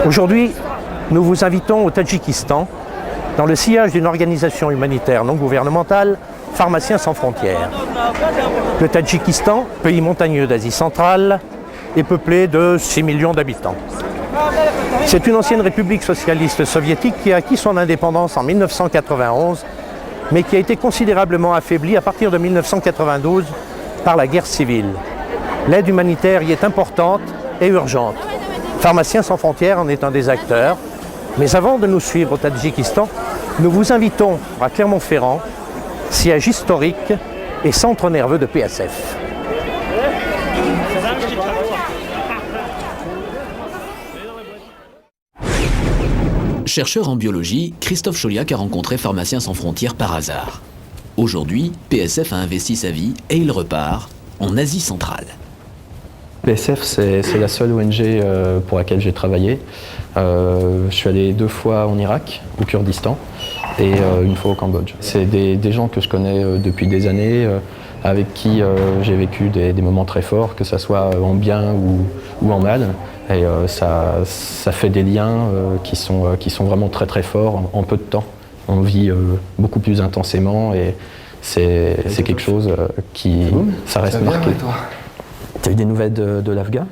Aujourd'hui, nous vous invitons au Tadjikistan, dans le sillage d'une organisation humanitaire non gouvernementale, Pharmaciens sans frontières. Le Tadjikistan, pays montagneux d'Asie centrale, est peuplé de 6 millions d'habitants. C'est une ancienne république socialiste soviétique qui a acquis son indépendance en 1991, mais qui a été considérablement affaiblie à partir de 1992 par la guerre civile. L'aide humanitaire y est importante et urgente. Pharmaciens sans frontières en est un des acteurs. Mais avant de nous suivre au Tadjikistan, nous vous invitons à Clermont-Ferrand, siège historique et centre nerveux de PSF. Chercheur en biologie, Christophe Chauliac a rencontré Pharmaciens sans frontières par hasard. Aujourd'hui, PSF a investi sa vie et il repart en Asie centrale. PSF, c'est la seule ONG pour laquelle j'ai travaillé. Je suis allé 2 fois en Irak, au Kurdistan, et 1 fois au Cambodge. C'est des gens que je connais depuis des années, avec qui j'ai vécu des moments très forts, que ce soit en bien ou en mal. Et ça fait des liens qui sont vraiment très très forts en peu de temps. On vit beaucoup plus intensément et c'est quelque chose ça reste marqué. Tu as eu des nouvelles de l'Afghan ?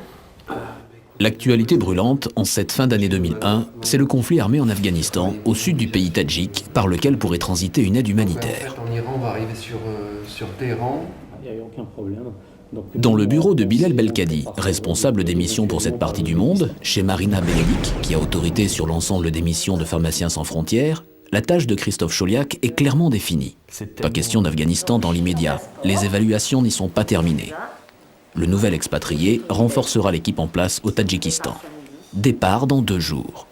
L'actualité brûlante en cette fin d'année 2001, c'est le conflit armé en Afghanistan, au sud du pays tadjik, par lequel pourrait transiter une aide humanitaire. En Iran, on va arriver sur Téhéran. Il n'y a aucun problème. Dans le bureau de Bilal Belkadi, responsable des missions pour cette partie du monde, chez Marina Benedict, qui a autorité sur l'ensemble des missions de Pharmaciens sans frontières, la tâche de Christophe Chauliac est clairement définie. Pas question d'Afghanistan dans l'immédiat, les évaluations n'y sont pas terminées. Le nouvel expatrié renforcera l'équipe en place au Tadjikistan. Départ dans 2 jours.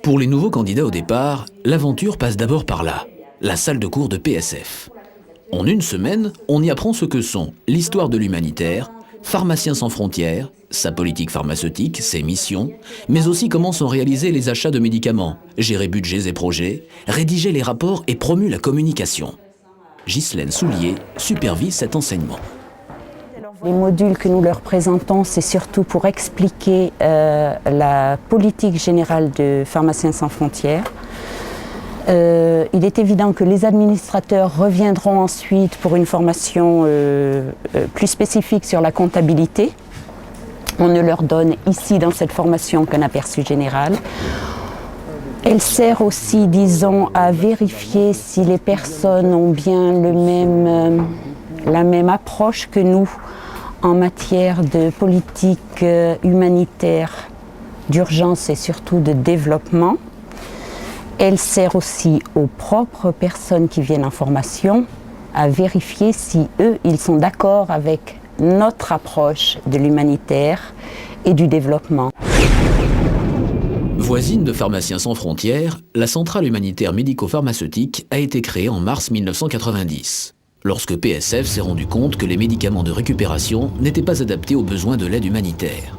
Pour les nouveaux candidats au départ, l'aventure passe d'abord par là, la salle de cours de PSF. En 1 semaine, on y apprend ce que sont l'histoire de l'humanitaire, Pharmaciens sans frontières, sa politique pharmaceutique, ses missions, mais aussi comment sont réalisés les achats de médicaments, gérer budgets et projets, rédiger les rapports et promu la communication. Ghislaine Soulier supervise cet enseignement. Les modules que nous leur présentons, c'est surtout pour expliquer la politique générale de Pharmaciens sans frontières. Il est évident que les administrateurs reviendront ensuite pour une formation plus spécifique sur la comptabilité. On ne leur donne ici dans cette formation qu'un aperçu général. Elle sert aussi, disons, à vérifier si les personnes ont bien la même approche que nous en matière de politique humanitaire, d'urgence et surtout de développement. Elle sert aussi aux propres personnes qui viennent en formation à vérifier si eux, ils sont d'accord avec notre approche de l'humanitaire et du développement. Voisine de Pharmaciens sans frontières, la centrale humanitaire médico-pharmaceutique a été créée en mars 1990, lorsque PSF s'est rendu compte que les médicaments de récupération n'étaient pas adaptés aux besoins de l'aide humanitaire.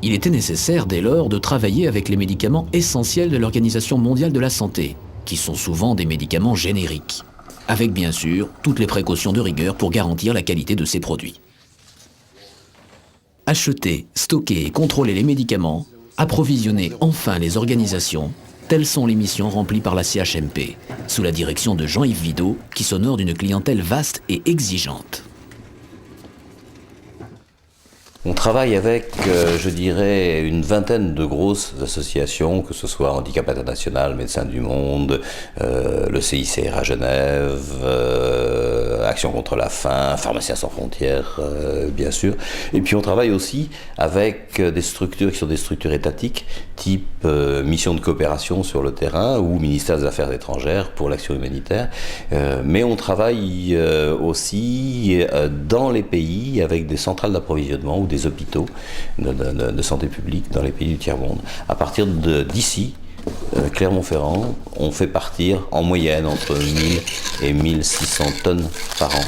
Il était nécessaire dès lors de travailler avec les médicaments essentiels de l'Organisation mondiale de la santé, qui sont souvent des médicaments génériques, avec bien sûr toutes les précautions de rigueur pour garantir la qualité de ces produits. Acheter, stocker et contrôler les médicaments, approvisionner enfin les organisations, telles sont les missions remplies par la CHMP, sous la direction de Jean-Yves Vidot, qui s'honore d'une clientèle vaste et exigeante. On travaille avec, je dirais, une vingtaine de grosses associations, que ce soit Handicap International, Médecins du Monde, le CICR à Genève, Action contre la faim, Pharmaciens sans frontières, bien sûr. Et puis on travaille aussi avec des structures qui sont des structures étatiques, type mission de coopération sur le terrain ou ministère des Affaires étrangères pour l'action humanitaire. Mais on travaille aussi dans les pays avec des centrales d'approvisionnement ou des hôpitaux de santé publique dans les pays du tiers-monde. À partir d'ici, Clermont-Ferrand, on fait partir en moyenne entre 1000 et 1600 tonnes par an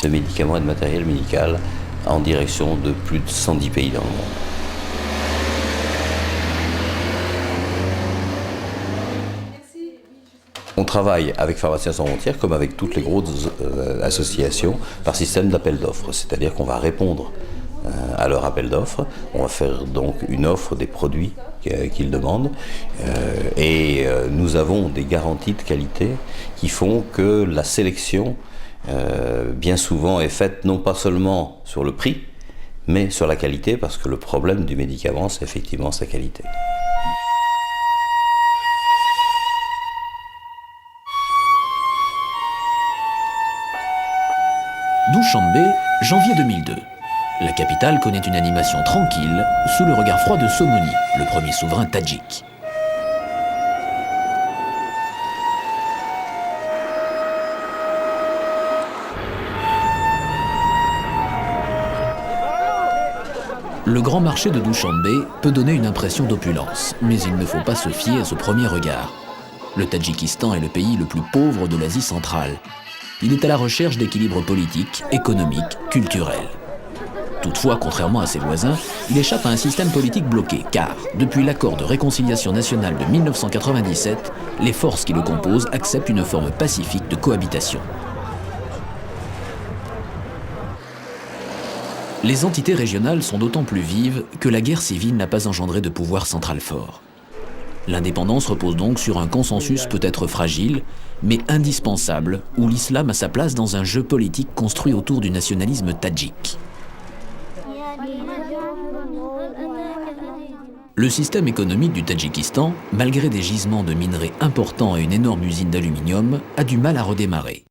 de médicaments et de matériel médical en direction de plus de 110 pays dans le monde. On travaille avec Pharmaciens sans frontières comme avec toutes les grosses associations par système d'appel d'offres, c'est-à-dire qu'on va répondre à leur appel d'offres. On va faire donc une offre des produits qu'ils demandent et nous avons des garanties de qualité qui font que la sélection bien souvent est faite non pas seulement sur le prix mais sur la qualité, parce que le problème du médicament c'est effectivement sa qualité. Dushanbe, janvier 2002. La capitale connaît une animation tranquille sous le regard froid de Somoni, le premier souverain tadjik. Le grand marché de Dushanbe peut donner une impression d'opulence, mais il ne faut pas se fier à ce premier regard. Le Tadjikistan est le pays le plus pauvre de l'Asie centrale. Il est à la recherche d'équilibre politique, économique, culturel. Toutefois, contrairement à ses voisins, il échappe à un système politique bloqué, car, depuis l'accord de réconciliation nationale de 1997, les forces qui le composent acceptent une forme pacifique de cohabitation. Les entités régionales sont d'autant plus vives que la guerre civile n'a pas engendré de pouvoir central fort. L'indépendance repose donc sur un consensus peut-être fragile, mais indispensable, où l'islam a sa place dans un jeu politique construit autour du nationalisme tadjik. Le système économique du Tadjikistan, malgré des gisements de minerais importants et une énorme usine d'aluminium, a du mal à redémarrer.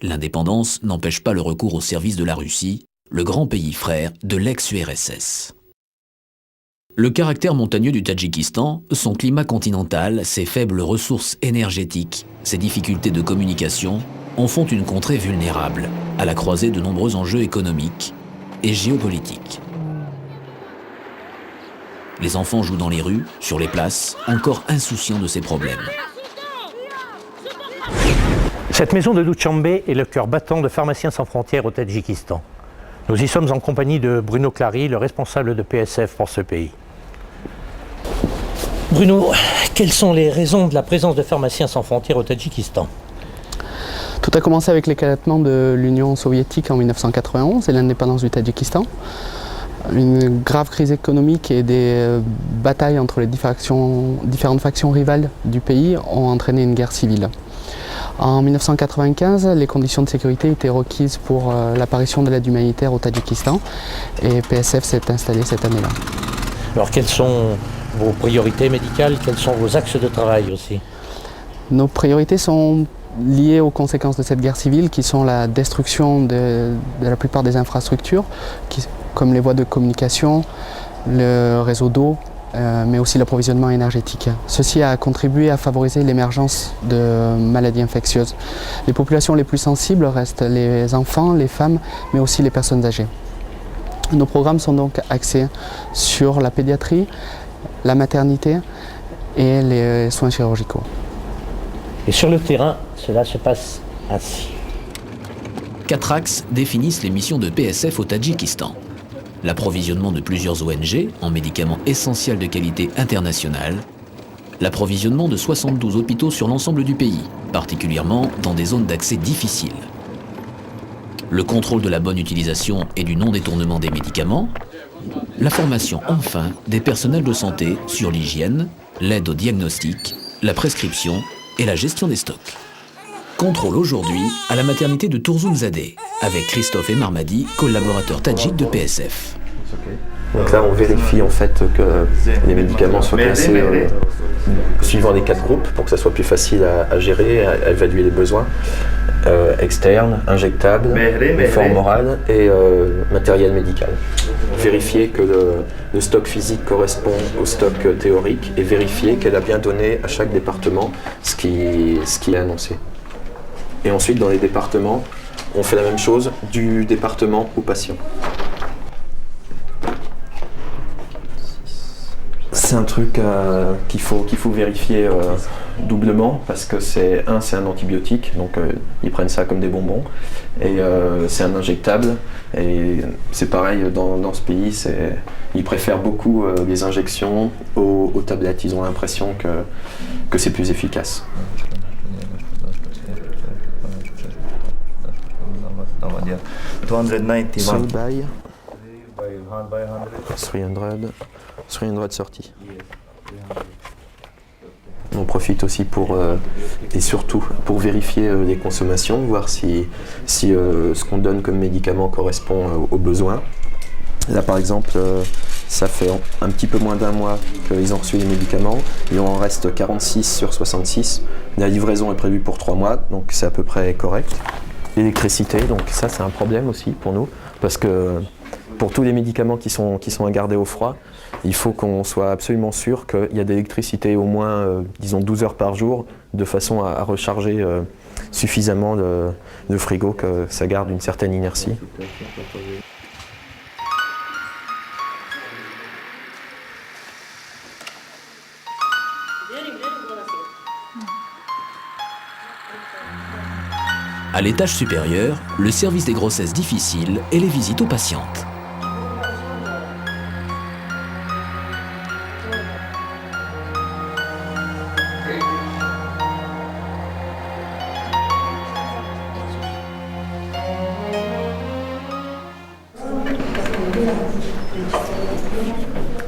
L'indépendance n'empêche pas le recours au service de la Russie, le grand pays frère de l'ex-URSS. Le caractère montagneux du Tadjikistan, son climat continental, ses faibles ressources énergétiques, ses difficultés de communication en font une contrée vulnérable, à la croisée de nombreux enjeux économiques et géopolitiques. Les enfants jouent dans les rues, sur les places, encore insouciants de ces problèmes. Cette maison de Dushanbe est le cœur battant de Pharmaciens sans frontières au Tadjikistan. Nous y sommes en compagnie de Bruno Clary, le responsable de PSF pour ce pays. Bruno, quelles sont les raisons de la présence de Pharmaciens sans frontières au Tadjikistan ? Tout a commencé avec l'éclatement de l'Union soviétique en 1991 et l'indépendance du Tadjikistan. Une grave crise économique et des batailles entre les différentes factions rivales du pays ont entraîné une guerre civile. En 1995, les conditions de sécurité étaient requises pour l'apparition de l'aide humanitaire au Tadjikistan et PSF s'est installé cette année-là. Alors quelles sont vos priorités médicales, quels sont vos axes de travail aussi ? Nos priorités sont liées aux conséquences de cette guerre civile qui sont la destruction de la plupart des infrastructures, comme les voies de communication, le réseau d'eau, mais aussi l'approvisionnement énergétique. Ceci a contribué à favoriser l'émergence de maladies infectieuses. Les populations les plus sensibles restent les enfants, les femmes, mais aussi les personnes âgées. Nos programmes sont donc axés sur la pédiatrie, la maternité et les soins chirurgicaux. Et sur le terrain, cela se passe ainsi. 4 axes définissent les missions de PSF au Tadjikistan. L'approvisionnement de plusieurs ONG en médicaments essentiels de qualité internationale, l'approvisionnement de 72 hôpitaux sur l'ensemble du pays, particulièrement dans des zones d'accès difficiles, le contrôle de la bonne utilisation et du non-détournement des médicaments, la formation enfin des personnels de santé sur l'hygiène, l'aide au diagnostic, la prescription et la gestion des stocks. Contrôle aujourd'hui à la maternité de Tourzounzadeh, avec Christophe et Marmadi, collaborateurs tadjiks de PSF. Donc là, on vérifie en fait que les médicaments soient classés suivant les 4 groupes pour que ça soit plus facile à gérer, à évaluer les besoins. Externes, injectables, forme orale et matériel médical. Vérifier que le stock physique correspond au stock théorique et vérifier qu'elle a bien donné à chaque département ce qui est annoncé. Et ensuite, dans les départements, on fait la même chose du département au patient. C'est un truc qu'il faut vérifier doublement parce que c'est un antibiotique, donc ils prennent ça comme des bonbons, et c'est un injectable, et c'est pareil dans ce pays, ils préfèrent beaucoup les injections aux tablettes, ils ont l'impression que c'est plus efficace. 330. On profite aussi et surtout pour vérifier les consommations, voir si ce qu'on donne comme médicament correspond aux besoins. Là par exemple, ça fait un petit peu moins d'un mois qu'ils ont reçu les médicaments. Il en reste 46 sur 66. La livraison est prévue pour 3 mois, donc c'est à peu près correct. L'électricité, donc ça c'est un problème aussi pour nous, parce que pour tous les médicaments qui sont à garder au froid, il faut qu'on soit absolument sûr qu'il y a de l'électricité au moins, disons 12 heures par jour, de façon à recharger suffisamment le frigo, que ça garde une certaine inertie. À l'étage supérieur, le service des grossesses difficiles et les visites aux patientes.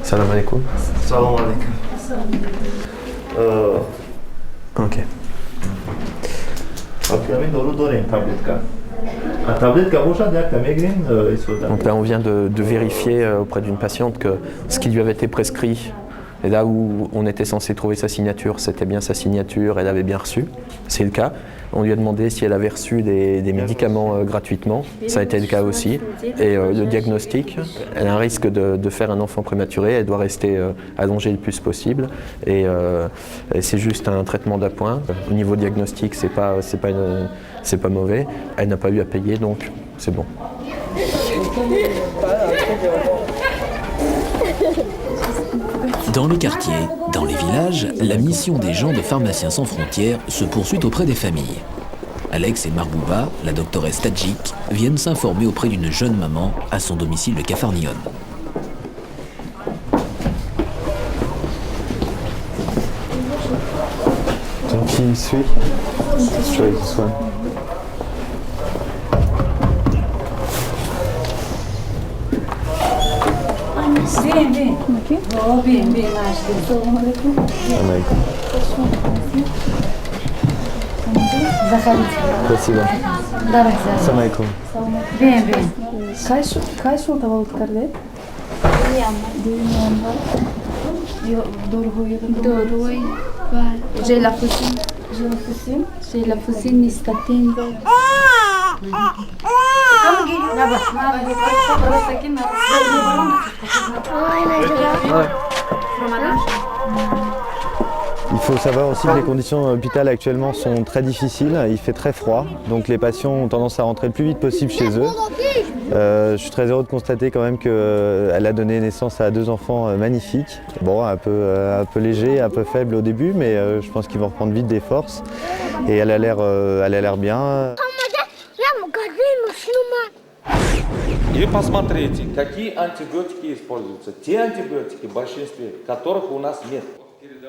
Salam alaikum. Salam alaikum. Ok. Donc là, on vient de vérifier auprès d'une patiente que ce qui lui avait été prescrit, et là où on était censé trouver sa signature, c'était bien sa signature, elle avait bien reçu, c'est le cas. On lui a demandé si elle avait reçu des médicaments gratuitement, ça a été le cas aussi. Et le diagnostic, elle a un risque de faire un enfant prématuré, elle doit rester allongée le plus possible. Et c'est juste un traitement d'appoint. Au niveau diagnostic, c'est pas mauvais. Elle n'a pas eu à payer, donc c'est bon. Dans les quartiers, dans les villages, la mission des gens de Pharmaciens sans frontières se poursuit auprès des familles. Alex et Marbouba, la doctoresse tadjik, viennent s'informer auprès d'une jeune maman à son domicile de Capharnaüm. Qui suit? Спасибо. Assalamu alaikum. Kaç yıl tavallık kardeş? Дорогой, j'ai la faucine nistatin. Il faut savoir aussi que les conditions d'hôpital actuellement sont très difficiles, il fait très froid, donc les patients ont tendance à rentrer le plus vite possible chez eux. Je suis très heureux de constater quand même qu'elle a donné naissance à 2 enfants magnifiques. Bon, un peu léger, un peu faible au début, mais je pense qu'ils vont reprendre vite des forces. Et elle a l'air bien. И посмотрите, какие антибиотики используются. Те антибиотики, в большинстве которых у нас нет.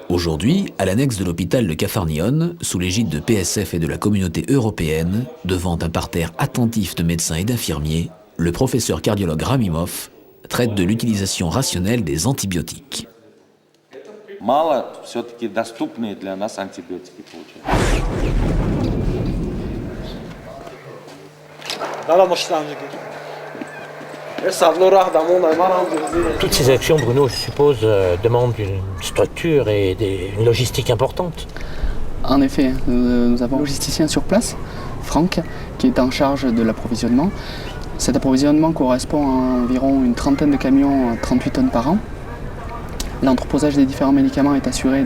Aujourd'hui, à l'annexe de l'hôpital de Capharnaüm, sous l'égide de PSF et de la communauté européenne, devant un parterre attentif de médecins et d'infirmiers, le professeur cardiologue Ramimov traite de l'utilisation rationnelle des antibiotiques. Мало все-таки доступные для нас антибиотики получаются. Toutes ces actions, Bruno, je suppose, demandent une structure et une logistique importante. En effet, nous avons un logisticien sur place, Franck, qui est en charge de l'approvisionnement. Cet approvisionnement correspond à environ une trentaine de camions à 38 tonnes par an. L'entreposage des différents médicaments est assuré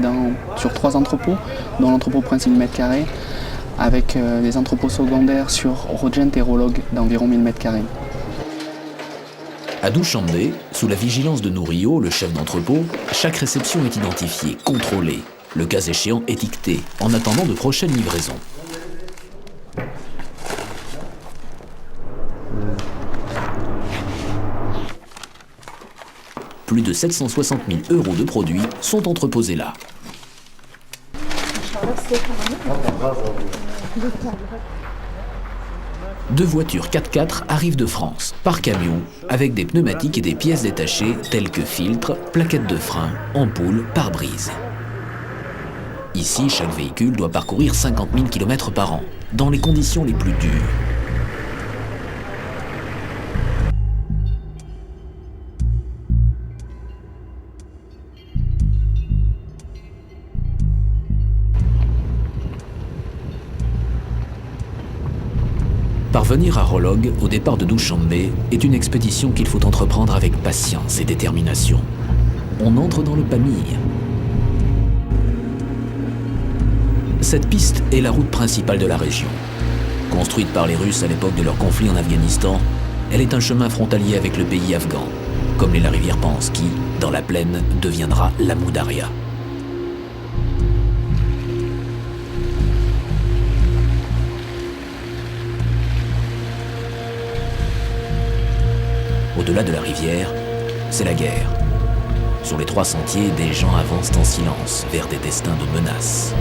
sur 3 entrepôts, dont l'entrepôt principal 1000 m², avec des entrepôts secondaires sur Rogent et Rolog d'environ 1000 m². À Douchandé, sous la vigilance de Nourio, le chef d'entrepôt, chaque réception est identifiée, contrôlée, le cas échéant étiqueté, en attendant de prochaines livraisons. Plus de 760 000 € de produits sont entreposés là. 2 voitures 4x4 arrivent de France, par camion, avec des pneumatiques et des pièces détachées telles que filtres, plaquettes de frein, ampoules, pare-brise. Ici, chaque véhicule doit parcourir 50 000 km par an, dans les conditions les plus dures. Parvenir à Rolog, au départ de Dushanbe, est une expédition qu'il faut entreprendre avec patience et détermination. On entre dans le Pamir. Cette piste est la route principale de la région. Construite par les Russes à l'époque de leur conflit en Afghanistan, elle est un chemin frontalier avec le pays afghan, comme l'est la rivière Panse qui, dans la plaine, deviendra l'Amou Daria. Au-delà de la rivière, c'est la guerre. Sur les 3 sentiers, des gens avancent en silence vers des destins de menaces.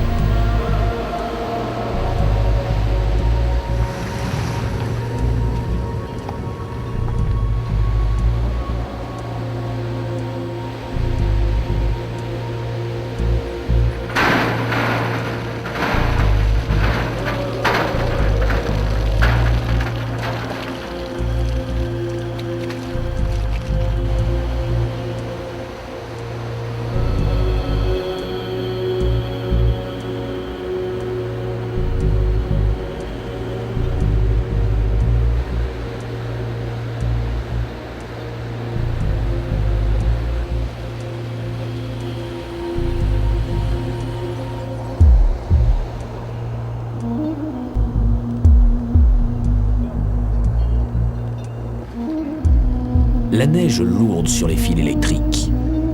La neige lourde sur les fils électriques.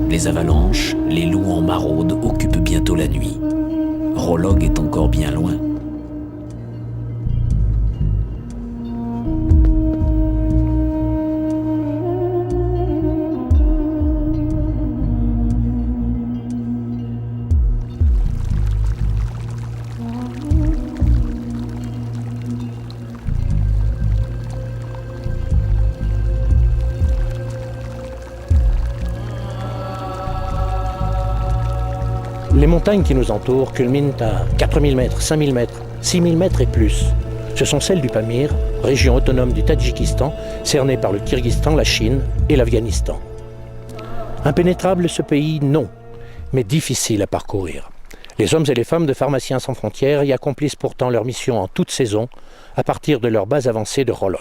Les avalanches, les loups en maraude occupent bientôt la nuit. Rolog est encore bien loin. Les montagnes qui nous entourent culminent à 4000 mètres, 5000 mètres, 6000 mètres et plus. Ce sont celles du Pamir, région autonome du Tadjikistan, cernée par le Kirghizistan, la Chine et l'Afghanistan. Impénétrable ce pays, non, mais difficile à parcourir. Les hommes et les femmes de Pharmaciens sans frontières y accomplissent pourtant leur mission en toute saison, à partir de leur base avancée de Rolog.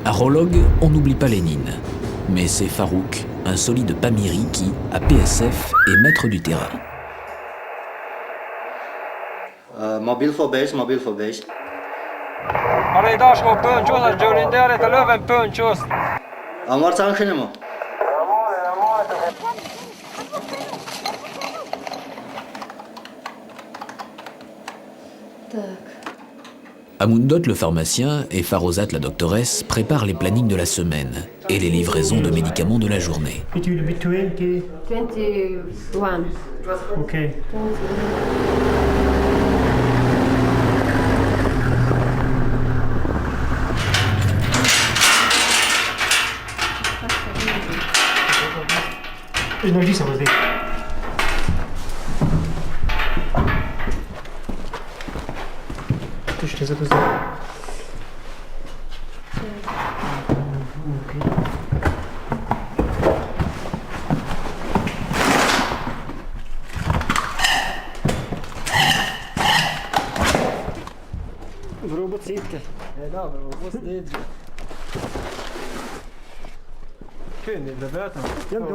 À Rolog, on n'oublie pas Lénine. Mais c'est Farouk, un solide Pamiri qui, à PSF, est maître du terrain. Mobil for base, mobil for base. Amundot le pharmacien et Farozat la doctoresse préparent les plannings de la semaine et les livraisons de médicaments de la journée. 21. Ok. Énergie, ça va se. Je te sais.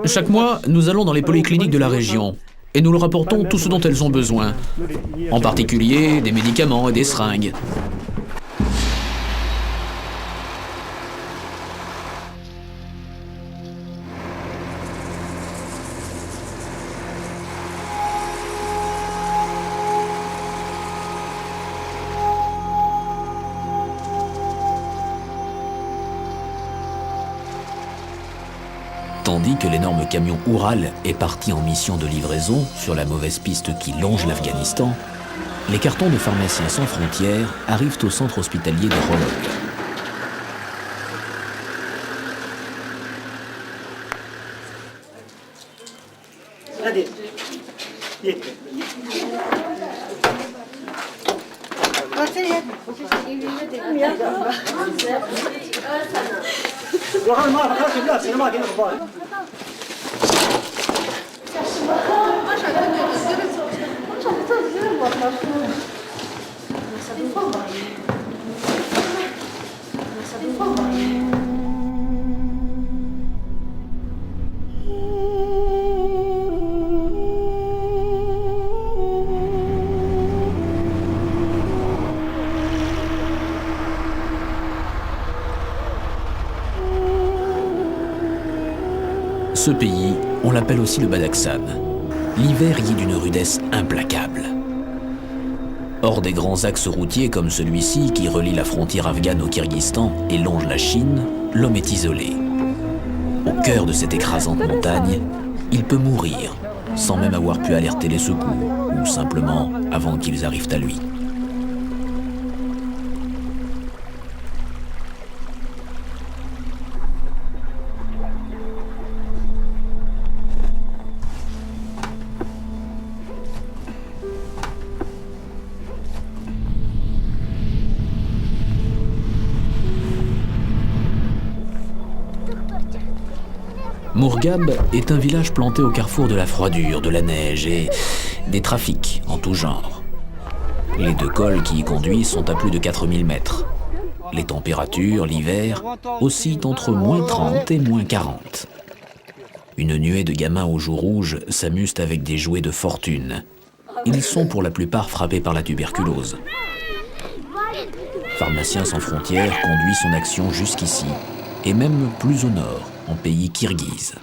Chaque mois, nous allons dans les polycliniques de la région et nous leur apportons tout ce dont elles ont besoin, en particulier des médicaments et des seringues. Tandis que l'énorme camion Oural est parti en mission de livraison sur la mauvaise piste qui longe l'Afghanistan, les cartons de Pharmaciens sans frontières arrivent au centre hospitalier de Rolog. Ce pays, on l'appelle aussi le Badakhshan. L'hiver y est d'une rudesse implacable. Hors des grands axes routiers comme celui-ci qui relie la frontière afghane au Kyrgyzstan et longe la Chine, l'homme est isolé. Au cœur de cette écrasante montagne, il peut mourir sans même avoir pu alerter les secours ou simplement avant qu'ils arrivent à lui. Mourghab est un village planté au carrefour de la froidure, de la neige et des trafics en tout genre. Les 2 cols qui y conduisent sont à plus de 4000 mètres. Les températures, l'hiver, oscillent entre moins 30 et moins 40. Une nuée de gamins aux joues rouges s'amusent avec des jouets de fortune. Ils sont pour la plupart frappés par la tuberculose. Pharmaciens sans frontières conduit son action jusqu'ici, et même plus au nord, en pays kirghize.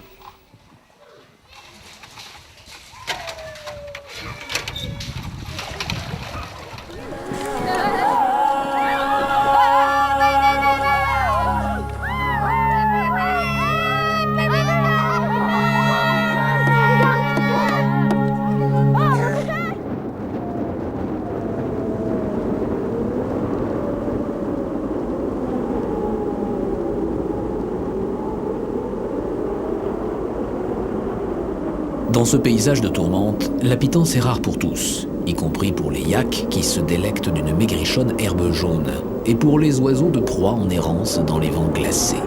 Dans ce paysage de tourmente, la pitance est rare pour tous, y compris pour les yaks qui se délectent d'une maigrichonne herbe jaune, et pour les oiseaux de proie en errance dans les vents glacés.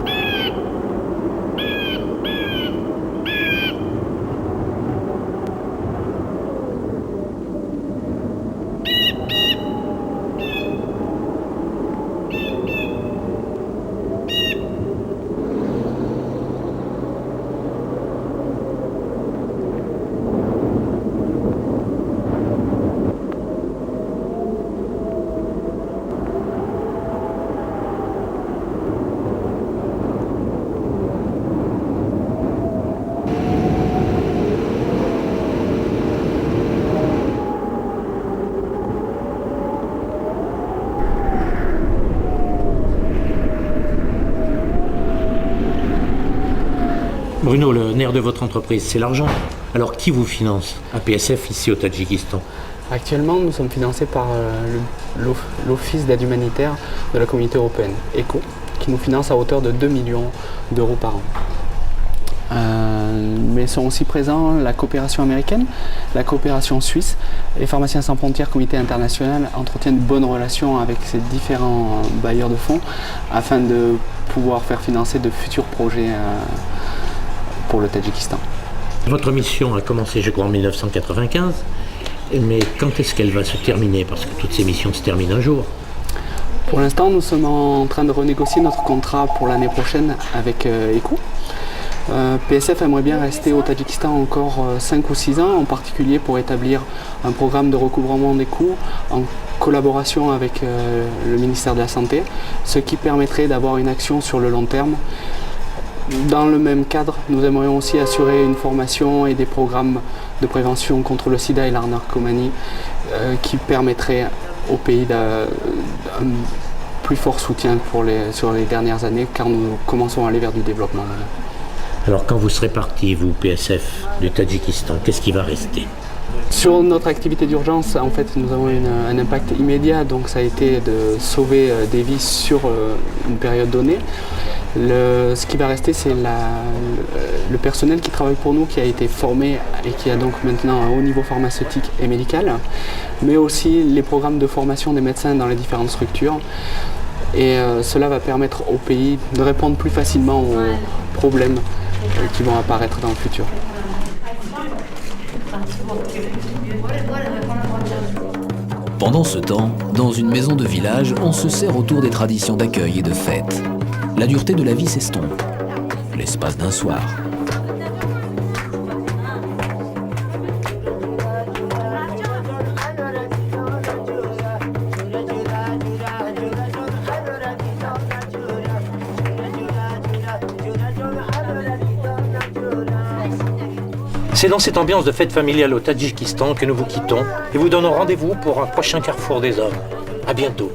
Bruno, le nerf de votre entreprise, c'est l'argent. Alors qui vous finance à PSF ici au Tadjikistan? Actuellement, nous sommes financés par l'Office d'aide humanitaire de la Communauté européenne, ECHO, qui nous finance à hauteur de 2 millions d'euros par an. Mais sont aussi présents la coopération américaine, la coopération suisse. Les Pharmaciens sans frontières, comité international, entretiennent de bonnes relations avec ces différents bailleurs de fonds afin de pouvoir faire financer de futurs projets pour le Tadjikistan. Votre mission a commencé, je crois, en 1995, mais quand est-ce qu'elle va se terminer? Parce que toutes ces missions se terminent un jour. Pour l'instant, nous sommes en train de renégocier notre contrat pour l'année prochaine avec ECHO. PSF aimerait bien rester au Tadjikistan encore 5 ou 6 ans, en particulier pour établir un programme de recouvrement des coûts en collaboration avec le ministère de la Santé, ce qui permettrait d'avoir une action sur le long terme. Dans le même cadre, nous aimerions aussi assurer une formation et des programmes de prévention contre le sida et la narcomanie qui permettraient au pays d'un plus fort soutien sur les dernières années, car nous commençons à aller vers du développement. Alors quand vous serez parti, vous, PSF, du Tadjikistan, qu'est-ce qui va rester? Sur notre activité d'urgence, en fait, nous avons un impact immédiat, donc ça a été de sauver des vies sur une période donnée. Ce qui va rester, c'est le personnel qui travaille pour nous, qui a été formé et qui a donc maintenant un haut niveau pharmaceutique et médical, mais aussi les programmes de formation des médecins dans les différentes structures. Et cela va permettre au pays de répondre plus facilement aux problèmes qui vont apparaître dans le futur. Pendant ce temps, dans une maison de village, on se sert autour des traditions d'accueil et de fête. La dureté de la vie s'estompe, l'espace d'un soir. C'est dans cette ambiance de fête familiale au Tadjikistan que nous vous quittons et vous donnons rendez-vous pour un prochain Carrefour des Hommes. À bientôt.